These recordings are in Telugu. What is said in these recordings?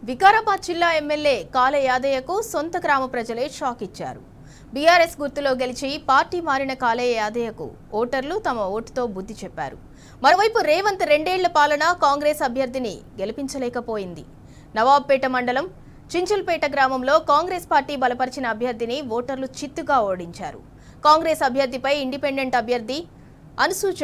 వికారాబాద్ జిల్లా ఎమ్మెల్యే కాల యాదయ్యకు సొంత గ్రామ ప్రజలే షాక్ ఇచ్చారు. బీఆర్ఎస్ గుర్తులో గెలిచి పార్టీ మారిన కాలయ్య యాదయ్యకు ఓటర్లు తమ ఓటుతో బుద్ధి చెప్పారు. మరోవైపు రేవంత్ 2 ఏళ్ల పాలన కాంగ్రెస్ అభ్యర్థిని గెలిపించలేకపోయింది. నవాబ్పేట మండలం చించల్పేట గ్రామంలో కాంగ్రెస్ పార్టీ బలపరిచిన అభ్యర్థిని ఓటర్లు చిత్తుగా ఓడించారు. కాంగ్రెస్ అభ్యర్థిపై ఇండిపెండెంట్ అభ్యర్థి అనుసూజ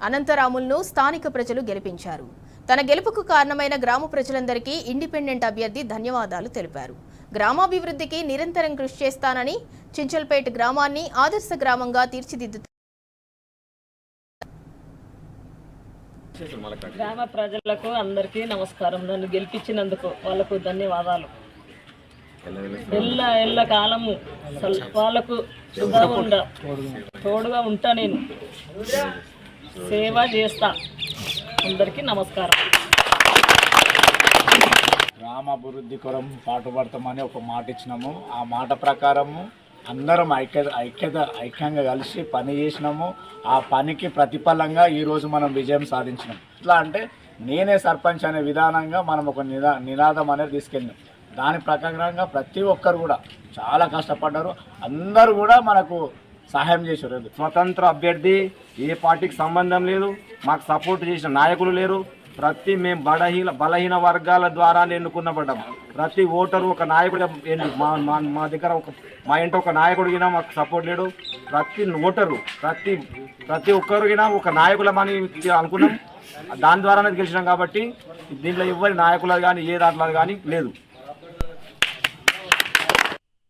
అనంతరాములను స్థానిక ప్రజలు గెలిపించారు. తన గెలుపుకు కారణమైన గ్రామ ప్రజలందరికీ ఇండిపెండెంట్ అభ్యర్థి ధన్యవాదాలు తెలిపారు. గ్రామాభివృద్ధికి నిరంతరం కృషి చేస్తానని చించల్పేట గ్రామాన్ని ఆదర్శ గ్రామంగా తీర్చిదిద్దుతారు. గ్రామ ప్రజలకు అందరికీ నమస్కారం. నన్ను గెలిపించినందుకు వాళ్ళకు ధన్యవాదాలు. ఎల్ల కాలము వాళ్ళకు తోడుగా ఉంటా, నేను సేవ చేస్తా. అందరికీ నమస్కారం. గ్రామాభివృద్ధి కొరం పాటుపడతామని ఒక మాట ఇచ్చినాము. ఆ మాట ప్రకారము అందరం ఐక్యంగా కలిసి పని చేసినాము. ఆ పనికి ప్రతిఫలంగా ఈరోజు మనం విజయం సాధించినాం. ఎట్లా అంటే నేనే సర్పంచ్ అనే విధానంగా మనం ఒక నినాదం అనేది తీసుకెళ్ళినాం. దాని ప్రకారంగా ప్రతి ఒక్కరు కూడా చాలా కష్టపడ్డారు. అందరూ కూడా మనకు సహాయం చేశారు. స్వతంత్ర అభ్యర్థి, ఏ పార్టీకి సంబంధం లేదు, మాకు సపోర్ట్ చేసిన నాయకులు లేరు. మేము బలహీన వర్గాల ద్వారా ఎన్నుకున్నబడ్డాం. ప్రతి ఓటరు ఒక నాయకుడు. మా దగ్గర మా ఇంటి ఒక నాయకుడికి మాకు సపోర్ట్ లేడు. ప్రతి ఓటరు ప్రతి ఒక్కరికి ఒక నాయకులమని అనుకున్నాం. దాని ద్వారానే గెలిచినాం. కాబట్టి దీంట్లో ఎవరి నాయకులు కానీ ఏ దాంట్లో కానీ లేదు.